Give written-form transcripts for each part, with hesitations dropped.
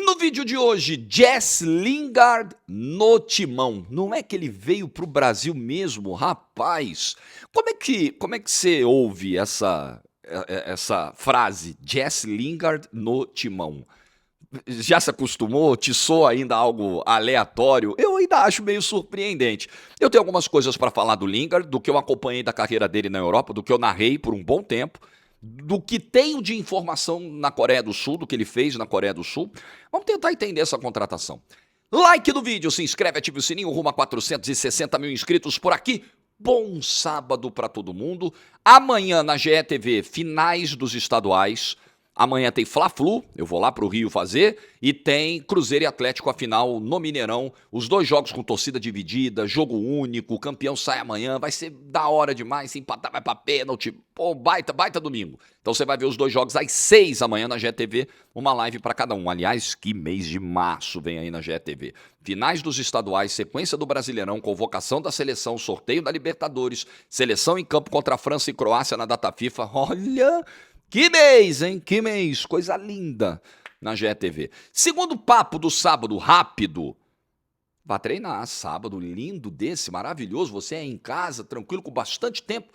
No vídeo de hoje, Jesse Lingard no Timão. Não é que ele veio para o Brasil mesmo, rapaz? Como é que você ouve essa frase, Jesse Lingard no Timão? Já se acostumou? Te soa ainda algo aleatório? Eu ainda acho meio surpreendente. Eu tenho algumas coisas para falar do Lingard, do que eu acompanhei da carreira dele na Europa, do que eu narrei por um bom tempo, do que tenho de informação na Coreia do Sul, do que ele fez na Coreia do Sul. Vamos tentar entender essa contratação. Like no vídeo, se inscreve, ative o sininho, rumo a 460 mil inscritos por aqui. Bom sábado para todo mundo. Amanhã na GETV, finais dos estaduais. Amanhã tem Fla-Flu, eu vou lá para o Rio fazer, e tem Cruzeiro e Atlético, a final no Mineirão. Os dois jogos com torcida dividida, jogo único, o campeão sai amanhã, vai ser da hora demais, se empatar vai para pênalti, pô, baita domingo. Então você vai ver os dois jogos às 6 amanhã na GTV, uma live para cada um. Aliás, que mês de março vem aí na GTV. Finais dos estaduais, sequência do Brasileirão, convocação da seleção, sorteio da Libertadores, seleção em campo contra a França e Croácia na data FIFA. Olha... que mês, hein? Que mês. Coisa linda na GETV. Segundo papo do sábado, rápido. Vá treinar sábado, lindo desse, maravilhoso. Você é em casa, tranquilo, com bastante tempo.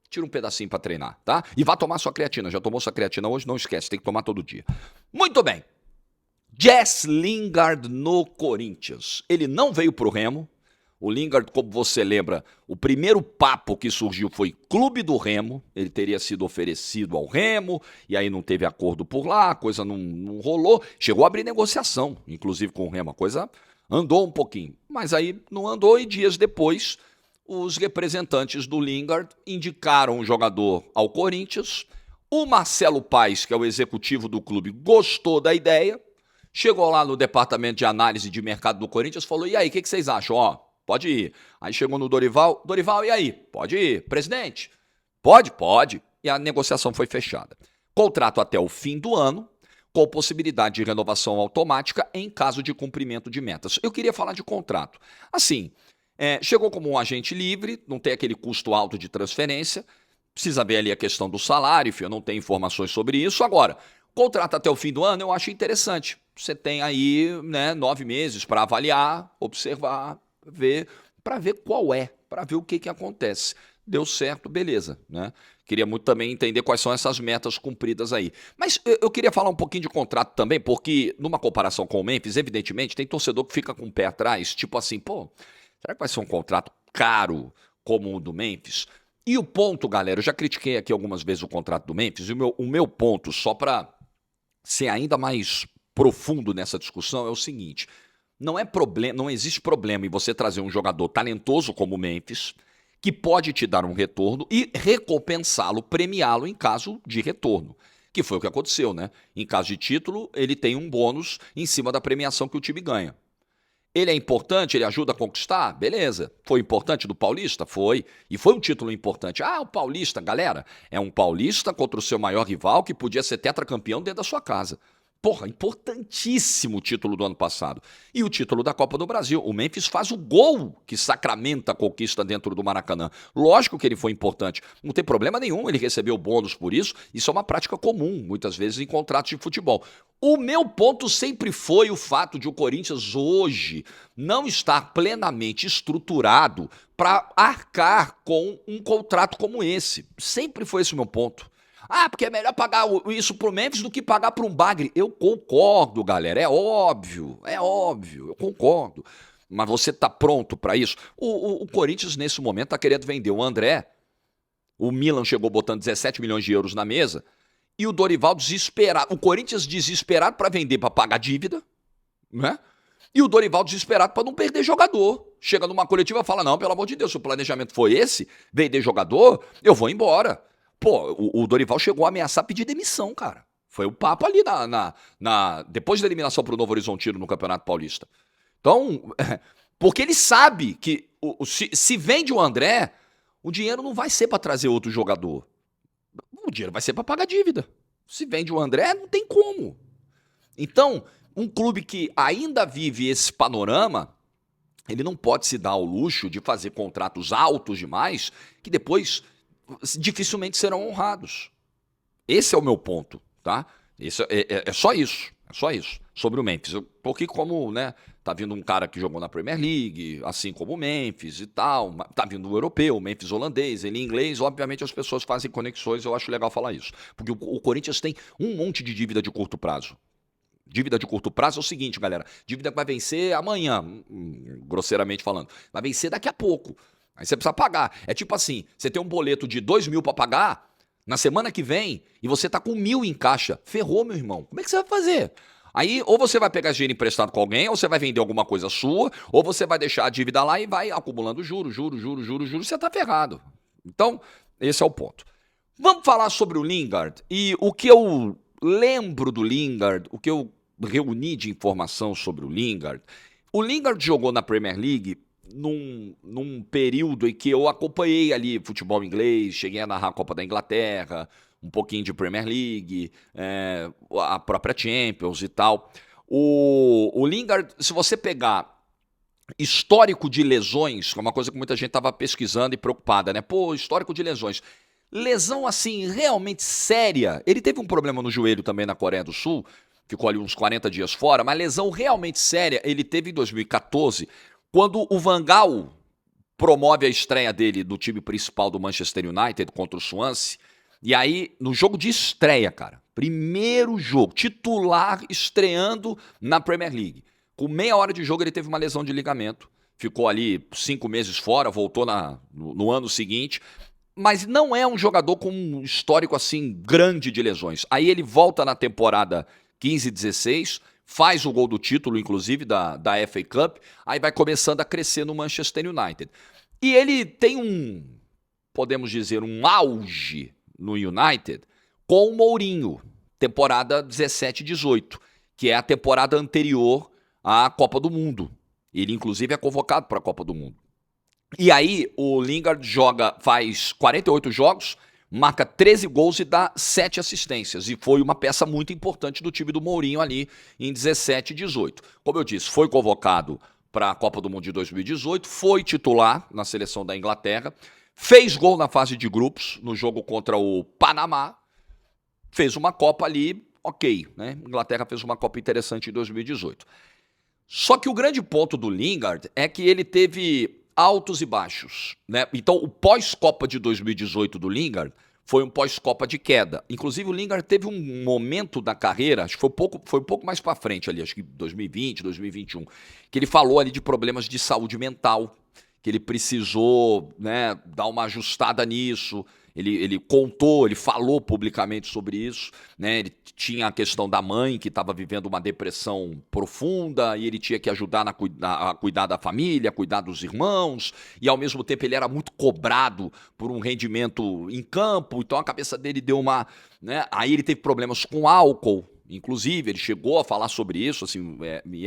Tira um pedacinho para treinar, tá? E vá tomar sua creatina. Já tomou sua creatina hoje? Não esquece, tem que tomar todo dia. Muito bem. Jesse Lingard no Corinthians. Ele não veio pro Remo. O Lingard, como você lembra, o primeiro papo que surgiu foi Clube do Remo. Ele teria sido oferecido ao Remo, e aí não teve acordo por lá, a coisa não rolou. Chegou a abrir negociação, inclusive com o Remo, a coisa andou um pouquinho. Mas aí não andou, e dias depois, os representantes do Lingard indicaram o jogador ao Corinthians. O Marcelo Paes, que é o executivo do clube, gostou da ideia. Chegou lá no departamento de análise de mercado do Corinthians e falou: e aí, o que vocês acham? Ó, pode ir. Aí chegou no Dorival. Dorival, e aí? Pode ir. Presidente? Pode? Pode. E a negociação foi fechada. Contrato até o fim do ano, com possibilidade de renovação automática em caso de cumprimento de metas. Eu queria falar de contrato. Assim, chegou como um agente livre, não tem aquele custo alto de transferência, precisa ver ali a questão do salário, enfim, eu não tenho informações sobre isso. Agora, contrato até o fim do ano eu acho interessante. Você tem aí 9 meses para avaliar, observar, ver, para ver qual é, para ver o que acontece. Deu certo, beleza, né? Queria muito também entender quais são essas metas cumpridas aí. Mas eu queria falar um pouquinho de contrato também, porque numa comparação com o Memphis, evidentemente, tem torcedor que fica com o pé atrás, tipo assim, pô, será que vai ser um contrato caro como o do Memphis? E o ponto, galera, eu já critiquei aqui algumas vezes o contrato do Memphis, e o meu ponto, só para ser ainda mais profundo nessa discussão, é o seguinte: não existe problema em você trazer um jogador talentoso como o Memphis, que pode te dar um retorno e recompensá-lo, premiá-lo em caso de retorno. Que foi o que aconteceu, né? Em caso de título, ele tem um bônus em cima da premiação que o time ganha. Ele é importante, ele ajuda a conquistar? Beleza. Foi importante do Paulista? Foi. E foi um título importante. Ah, o Paulista, galera, é um Paulista contra o seu maior rival que podia ser tetracampeão dentro da sua casa. Porra, importantíssimo o título do ano passado. E o título da Copa do Brasil. O Memphis faz o gol que sacramenta a conquista dentro do Maracanã. Lógico que ele foi importante. Não tem problema nenhum, ele recebeu bônus por isso. Isso é uma prática comum, muitas vezes, em contratos de futebol. O meu ponto sempre foi o fato de o Corinthians hoje não estar plenamente estruturado para arcar com um contrato como esse. Sempre foi esse o meu ponto. Ah, porque é melhor pagar isso pro Memphis do que pagar para um Bagre. Eu concordo, galera, é óbvio, eu concordo. Mas você tá pronto para isso? O Corinthians, nesse momento, tá querendo vender o André. O Milan chegou botando 17 milhões de euros na mesa. E o Dorival desesperado. O Corinthians desesperado para vender, para pagar dívida, né? E o Dorival desesperado para não perder jogador. Chega numa coletiva e fala: não, pelo amor de Deus, se o planejamento foi esse, vender jogador, eu vou embora. Pô, o Dorival chegou a ameaçar pedir demissão, cara. Foi o papo ali depois da eliminação pro Novo Horizontino no Campeonato Paulista. Então, porque ele sabe que se vende o André, o dinheiro não vai ser para trazer outro jogador. O dinheiro vai ser para pagar dívida. Se vende o André, não tem como. Então, um clube que ainda vive esse panorama, ele não pode se dar ao luxo de fazer contratos altos demais que depois dificilmente serão honrados. Esse é o meu ponto, tá? É só isso, sobre o Memphis. Porque como, né, tá vindo um cara que jogou na Premier League, assim como o Memphis e tal, tá vindo um europeu, o Memphis holandês, ele em inglês, obviamente as pessoas fazem conexões, eu acho legal falar isso. Porque o Corinthians tem um monte de dívida de curto prazo. Dívida de curto prazo é o seguinte, galera, dívida que vai vencer amanhã, grosseiramente falando, vai vencer daqui a pouco. Aí você precisa pagar. É tipo assim, você tem um boleto de 2.000 para pagar na semana que vem e você tá com 1.000 em caixa. Ferrou, meu irmão. Como é que você vai fazer? Aí, ou você vai pegar dinheiro emprestado com alguém, ou você vai vender alguma coisa sua, ou você vai deixar a dívida lá e vai acumulando juros, você tá ferrado. Então, esse é o ponto. Vamos falar sobre o Lingard e o que eu lembro do Lingard, o que eu reuni de informação sobre o Lingard. O Lingard jogou na Premier League num período em que eu acompanhei ali futebol inglês, cheguei a narrar a Copa da Inglaterra, um pouquinho de Premier League, a própria Champions e tal. O Lingard, se você pegar histórico de lesões, que é uma coisa que muita gente estava pesquisando e preocupada, né? Pô, histórico de lesões. Lesão, assim, realmente séria. Ele teve um problema no joelho também na Coreia do Sul, ficou ali uns 40 dias fora, mas lesão realmente séria ele teve em 2014, quando o Van Gaal promove a estreia dele do time principal do Manchester United contra o Swansea. E aí, no jogo de estreia, cara, primeiro jogo, titular estreando na Premier League. Com meia hora de jogo ele teve uma lesão de ligamento, ficou ali 5 meses fora, voltou no ano seguinte, mas não é um jogador com um histórico assim grande de lesões. Aí ele volta na temporada 15-16, faz o gol do título, inclusive, da FA Cup, aí vai começando a crescer no Manchester United. E ele tem podemos dizer, um auge no United com o Mourinho, temporada 17-18, que é a temporada anterior à Copa do Mundo. Ele, inclusive, é convocado para a Copa do Mundo. E aí o Lingard faz 48 jogos, marca 13 gols e dá 7 assistências. E foi uma peça muito importante do time do Mourinho ali em 17 e 18. Como eu disse, foi convocado para a Copa do Mundo de 2018, foi titular na seleção da Inglaterra, fez gol na fase de grupos, no jogo contra o Panamá, fez uma Copa ali, ok, né? A Inglaterra fez uma Copa interessante em 2018. Só que o grande ponto do Lingard é que ele teve altos e baixos, né? Então, o pós-Copa de 2018 do Lingard foi um pós-Copa de queda. Inclusive, o Lingard teve um momento da carreira, acho que foi um pouco mais para frente ali, acho que 2020, 2021, que ele falou ali de problemas de saúde mental, que ele precisou, né, dar uma ajustada nisso. Ele contou, ele falou publicamente sobre isso, né? Ele tinha a questão da mãe que estava vivendo uma depressão profunda e ele tinha que ajudar a cuidar da família, a cuidar dos irmãos, e ao mesmo tempo ele era muito cobrado por um rendimento em campo, então a cabeça dele deu uma, né? Aí ele teve problemas com álcool, inclusive, ele chegou a falar sobre isso, assim, e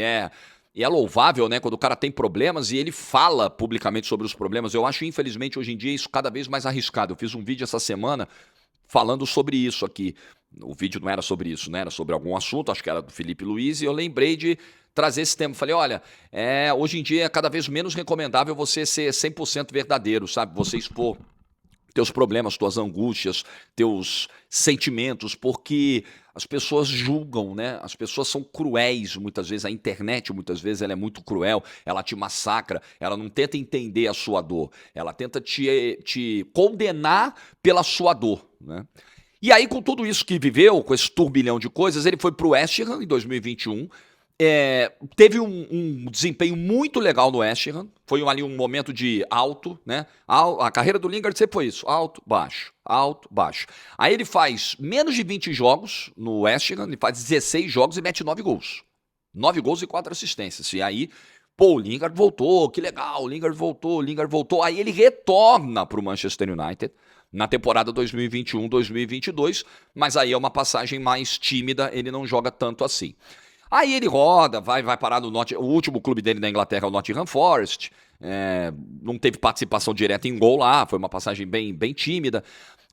é louvável, né, quando o cara tem problemas e ele fala publicamente sobre os problemas. Eu acho, infelizmente, hoje em dia, isso cada vez mais arriscado. Eu fiz um vídeo essa semana falando sobre isso aqui. O vídeo não era sobre isso, né? Era sobre algum assunto, acho que era do Felipe Luiz, e eu lembrei de trazer esse tema. Falei, olha, hoje em dia é cada vez menos recomendável você ser 100% verdadeiro, sabe? Você expor teus problemas, tuas angústias, teus sentimentos, porque as pessoas julgam, né? As pessoas são cruéis muitas vezes, a internet muitas vezes ela é muito cruel, ela te massacra, ela não tenta entender a sua dor, ela tenta te condenar pela sua dor, né? E aí, com tudo isso que viveu, com esse turbilhão de coisas, ele foi pro West Ham em 2021, teve um desempenho muito legal no West Ham, foi ali um momento de alto, né? A carreira do Lingard sempre foi isso, alto, baixo, alto, baixo. Aí ele faz menos de 20 jogos no West Ham, ele faz 16 jogos e mete 9 gols. 9 gols e 4 assistências. E aí, pô, o Lingard voltou, que legal, o Lingard voltou. Aí ele retorna pro Manchester United na temporada 2021-2022, mas aí é uma passagem mais tímida, ele não joga tanto assim. Aí ele roda, vai parar no o último clube dele na Inglaterra é o Nottingham Forest, não teve participação direta em gol lá, foi uma passagem bem tímida.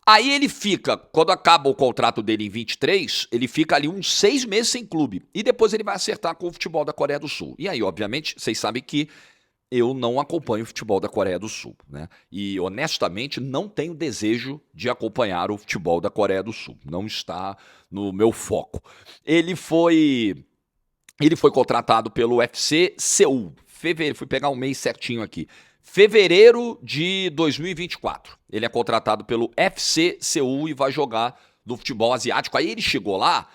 Aí ele fica, quando acaba o contrato dele em 23, ele fica ali uns 6 meses sem clube, e depois ele vai acertar com o futebol da Coreia do Sul. E aí, obviamente, vocês sabem que eu não acompanho o futebol da Coreia do Sul, né? E honestamente não tenho desejo de acompanhar o futebol da Coreia do Sul, não está no meu foco. Ele foi Ele foi contratado pelo FC Seul. Fui pegar um mês certinho aqui. Fevereiro de 2024. Ele é contratado pelo FC Seul e vai jogar no futebol asiático. Aí ele chegou lá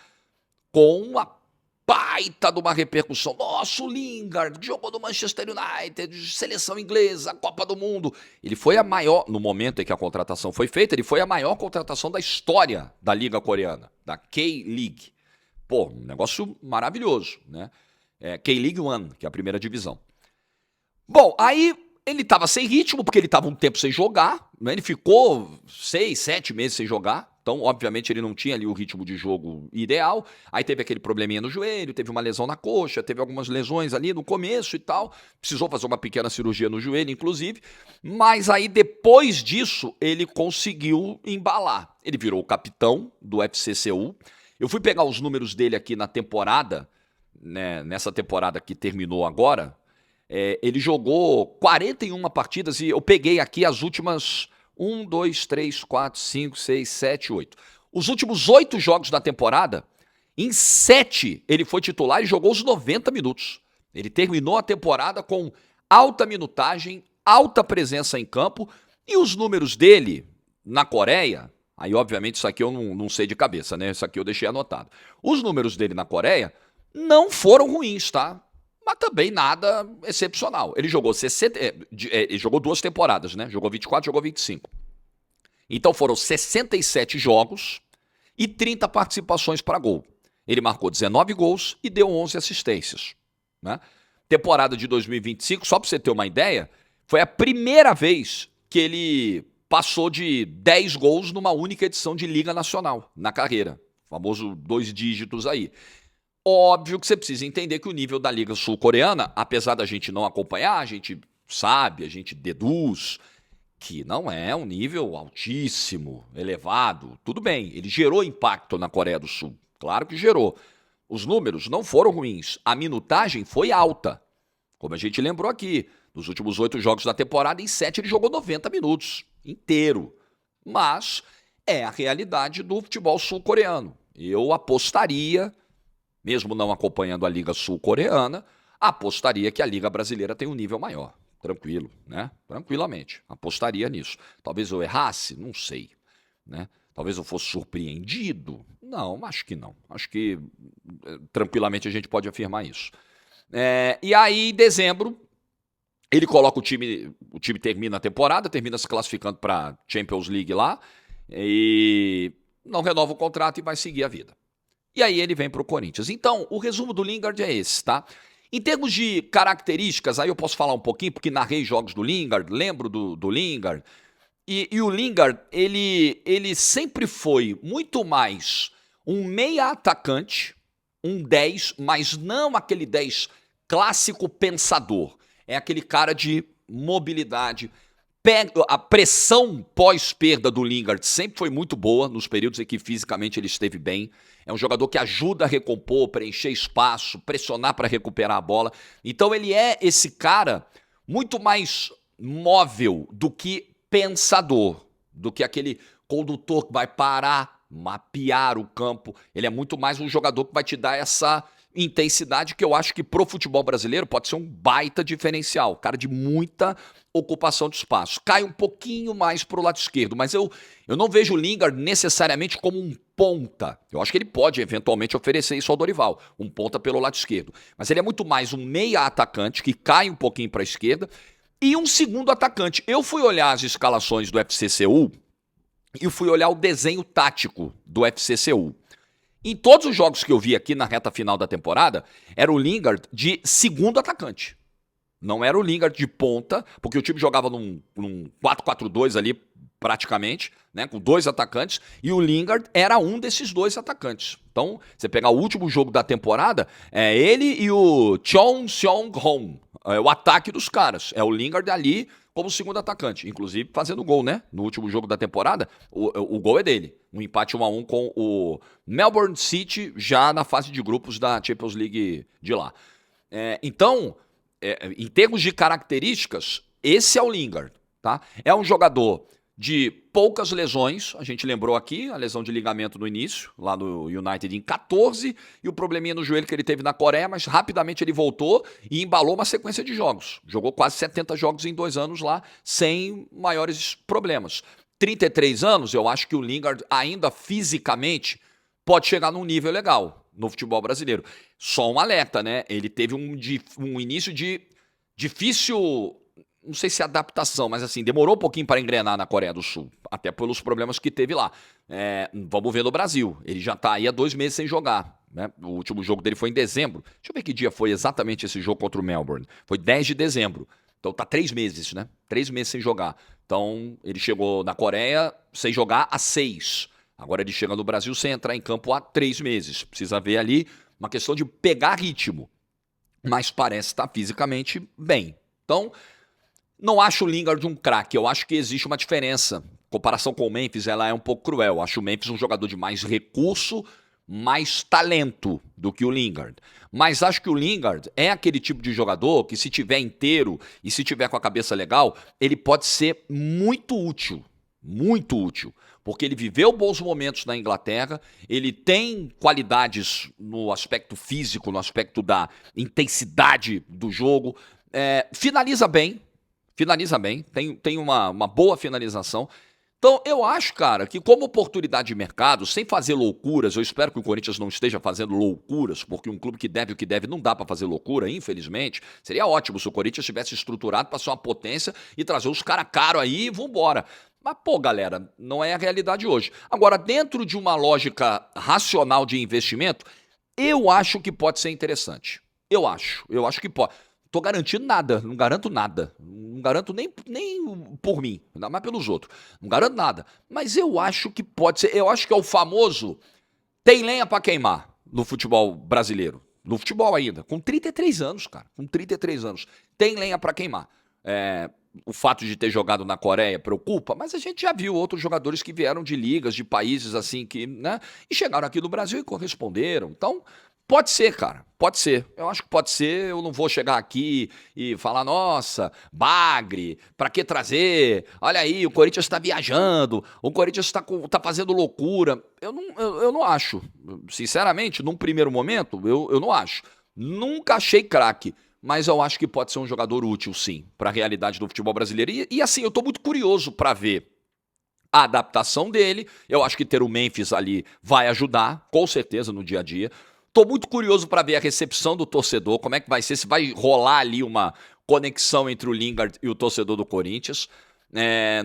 com uma baita de uma repercussão. Nossa, o Lingard jogou no Manchester United, seleção inglesa, Copa do Mundo. Ele foi a maior, no momento em que a contratação foi feita, ele foi a maior contratação da história da Liga Coreana, da K-League. Pô, um negócio maravilhoso, né? K-League One, que é a primeira divisão. Bom, aí ele estava sem ritmo, porque ele estava um tempo sem jogar, né? Ele ficou 6, 7 meses sem jogar. Então, obviamente, ele não tinha ali o ritmo de jogo ideal. Aí teve aquele probleminha no joelho, teve uma lesão na coxa, teve algumas lesões ali no começo e tal. Precisou fazer uma pequena cirurgia no joelho, inclusive. Mas aí, depois disso, ele conseguiu embalar. Ele virou o capitão do FC Seul. Eu fui pegar os números dele aqui na temporada, né, nessa temporada que terminou agora. Ele jogou 41 partidas e eu peguei aqui as últimas 1, 2, 3, 4, 5, 6, 7, 8. Os últimos 8 jogos da temporada, em 7 ele foi titular e jogou os 90 minutos. Ele terminou a temporada com alta minutagem, alta presença em campo e os números dele na Coreia, aí obviamente isso aqui eu não sei de cabeça, né? Isso aqui eu deixei anotado. Os números dele na Coreia não foram ruins, tá? Mas também nada excepcional. Ele jogou 60, ele jogou 2 temporadas, né? Jogou 24, jogou 25. Então foram 67 jogos e 30 participações para gol. Ele marcou 19 gols e deu 11 assistências, né? Temporada de 2025, só para você ter uma ideia, foi a primeira vez que ele passou de 10 gols numa única edição de Liga Nacional na carreira. O famoso 2 dígitos aí. Óbvio que você precisa entender que o nível da Liga Sul-Coreana, apesar da gente não acompanhar, a gente sabe, a gente deduz que não é um nível altíssimo, elevado. Tudo bem, ele gerou impacto na Coreia do Sul. Claro que gerou. Os números não foram ruins. A minutagem foi alta. Como a gente lembrou aqui, nos últimos 8 jogos da temporada, em 7 ele jogou 90 minutos inteiro. Mas é a realidade do futebol sul-coreano. Eu apostaria, mesmo não acompanhando a Liga Sul-Coreana, apostaria que a Liga Brasileira tem um nível maior. Tranquilo, né? Tranquilamente. Apostaria nisso. Talvez eu errasse? Não sei, né? Talvez eu fosse surpreendido? Não, acho que não. Acho que tranquilamente a gente pode afirmar isso. E aí, em dezembro, ele coloca o time termina a temporada, termina se classificando para Champions League lá, e não renova o contrato e vai seguir a vida. E aí ele vem para o Corinthians. Então, o resumo do Lingard é esse, tá? Em termos de características, aí eu posso falar um pouquinho, porque narrei jogos do Lingard, lembro do Lingard. E o Lingard, ele sempre foi muito mais um meia atacante, um 10, mas não aquele 10 clássico pensador. É aquele cara de mobilidade. A pressão pós-perda do Lingard sempre foi muito boa, nos períodos em que fisicamente ele esteve bem. É um jogador que ajuda a recompor, preencher espaço, pressionar para recuperar a bola. Então ele é esse cara muito mais móvel do que pensador, do que aquele condutor que vai parar, mapear o campo. Ele é muito mais um jogador que vai te dar essa intensidade que eu acho que pro futebol brasileiro pode ser um baita diferencial. Cara de muita ocupação de espaço. Cai um pouquinho mais pro lado esquerdo, mas eu não vejo o Lingard necessariamente como um ponta. Eu acho que ele pode eventualmente oferecer isso ao Dorival, um ponta pelo lado esquerdo. Mas ele é muito mais um meia atacante que cai um pouquinho para a esquerda e um segundo atacante. Eu fui olhar as escalações do FC Seul e fui olhar o desenho tático do FC Seul. Em todos os jogos que eu vi aqui na reta final da temporada, era o Lingard de segundo atacante. Não era o Lingard de ponta, porque o time jogava num 4-4-2 ali, praticamente, né, com 2 atacantes, e o Lingard era um desses 2 atacantes. Então, você pegar o último jogo da temporada, é ele e o Chon Seong-hong, é o ataque dos caras. É o Lingard ali como segundo atacante, inclusive fazendo gol, né? No último jogo da temporada, o gol é dele. Um empate 1-1 com o Melbourne City, já na fase de grupos da Champions League de lá. Então, em termos de características, esse é o Lingard, tá? É um jogador de poucas lesões, a gente lembrou aqui, a lesão de ligamento no início, lá no United em 14, e o probleminha no joelho que ele teve na Coreia, mas rapidamente ele voltou e embalou uma sequência de jogos. Jogou quase 70 jogos em 2 anos lá, sem maiores problemas. 33 anos, eu acho que o Lingard ainda fisicamente pode chegar num nível legal no futebol brasileiro. Só um alerta, né? Ele teve um início de difícil, não sei se adaptação, mas assim, demorou um pouquinho para engrenar na Coreia do Sul, até pelos problemas que teve lá. Vamos ver no Brasil, ele já está aí há 2 meses sem jogar, né? O último jogo dele foi em dezembro. Deixa eu ver que dia foi exatamente esse jogo contra o Melbourne. Foi 10 de dezembro. Então tá 3 meses, né? 3 meses sem jogar. Então ele chegou na Coreia sem jogar há 6. Agora ele chega no Brasil sem entrar em campo há 3 meses. Precisa ver ali uma questão de pegar ritmo. Mas parece estar fisicamente bem. Então, não acho o Lingard um craque. Eu acho que existe uma diferença. Comparação com o Memphis, ela é um pouco cruel. Eu acho o Memphis um jogador de mais recurso, mais talento do que o Lingard. Mas acho que o Lingard é aquele tipo de jogador que, se tiver inteiro e se tiver com a cabeça legal, ele pode ser muito útil. Muito útil. Porque ele viveu bons momentos na Inglaterra, ele tem qualidades no aspecto físico, no aspecto da intensidade do jogo, finaliza bem, tem uma boa finalização. Então, eu acho, cara, que como oportunidade de mercado, sem fazer loucuras, eu espero que o Corinthians não esteja fazendo loucuras, porque um clube que deve o que deve não dá para fazer loucura, infelizmente. Seria ótimo se o Corinthians tivesse estruturado para ser uma potência e trazer os caras caros aí e vambora. Mas, pô, galera, não é a realidade hoje. Agora, dentro de uma lógica racional de investimento, eu acho que pode ser interessante. Eu acho que pode. Tô garantindo nada, não garanto nada. Não garanto nem por mim, ainda mais pelos outros. Não garanto nada. Mas eu acho que pode ser. Eu acho que é o famoso tem lenha pra queimar no futebol brasileiro. No futebol ainda. Com 33 anos, cara. Com 33 anos. Tem lenha pra queimar. O fato de ter jogado na Coreia preocupa, mas a gente já viu outros jogadores que vieram de ligas, de países assim que, né? E chegaram aqui no Brasil e corresponderam. Então, pode ser, cara. Pode ser. Eu acho que pode ser. Eu não vou chegar aqui e falar, nossa, bagre, pra que trazer? Olha aí, o Corinthians tá viajando, o Corinthians tá fazendo loucura. Eu não acho. Sinceramente, num primeiro momento, eu não acho. Nunca achei craque. Mas eu acho que pode ser um jogador útil, sim, para a realidade do futebol brasileiro. E assim, eu tô muito curioso para ver a adaptação dele. Eu acho que ter o Memphis ali vai ajudar, com certeza, no dia a dia. Tô muito curioso para ver a recepção do torcedor, como é que vai ser, se vai rolar ali uma conexão entre o Lingard e o torcedor do Corinthians.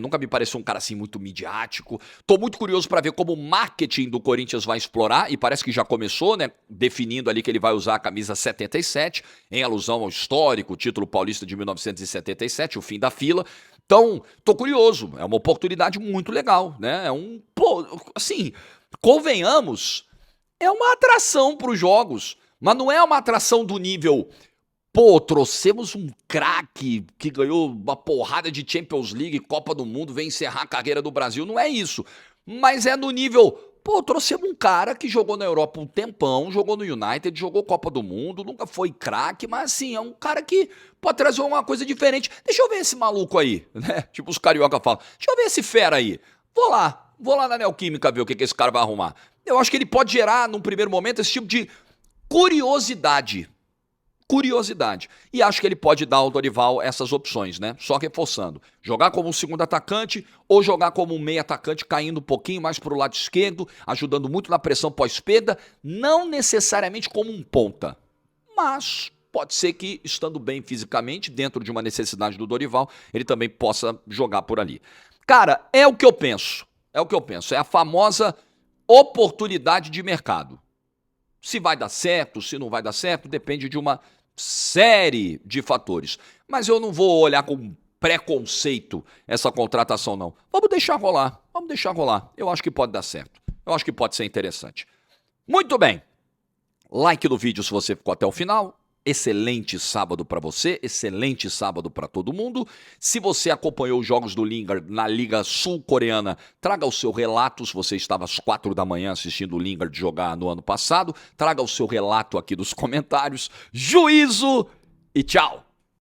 Nunca me pareceu um cara assim muito midiático. Tô muito curioso para ver como o marketing do Corinthians vai explorar, e parece que já começou, né? Definindo ali que ele vai usar a camisa 77, em alusão ao histórico título paulista de 1977, o fim da fila. Então, tô curioso, é uma oportunidade muito legal, né? Assim, convenhamos, é uma atração para os jogos, mas não é uma atração do nível... Pô, trouxemos um craque que ganhou uma porrada de Champions League, Copa do Mundo, vem encerrar a carreira do Brasil. Não é isso. Mas é no nível... Pô, trouxemos um cara que jogou na Europa um tempão, jogou no United, jogou Copa do Mundo, nunca foi craque, mas assim, é um cara que pode trazer uma coisa diferente. Deixa eu ver esse maluco aí, né? Tipo os carioca falam. Deixa eu ver esse fera aí. Vou lá na Neoquímica ver o que esse cara vai arrumar. Eu acho que ele pode gerar, num primeiro momento, esse tipo de curiosidade. E acho que ele pode dar ao Dorival essas opções, né? Só reforçando. Jogar como um segundo atacante ou jogar como um meio atacante, caindo um pouquinho mais para o lado esquerdo, ajudando muito na pressão pós-perda, não necessariamente como um ponta. Mas pode ser que, estando bem fisicamente, dentro de uma necessidade do Dorival, ele também possa jogar por ali. Cara, é o que eu penso. É a famosa oportunidade de mercado. Se vai dar certo, se não vai dar certo, depende de uma série de fatores. Mas eu não vou olhar com preconceito essa contratação, não. Vamos deixar rolar. Eu acho que pode dar certo. Eu acho que pode ser interessante. Muito bem. Like no vídeo se você ficou até o final. Excelente sábado para você, excelente sábado para todo mundo. Se você acompanhou os jogos do Lingard na Liga Sul-Coreana, traga o seu relato. Se você estava às 4 da manhã assistindo o Lingard jogar no ano passado, traga o seu relato aqui nos comentários. Juízo e tchau!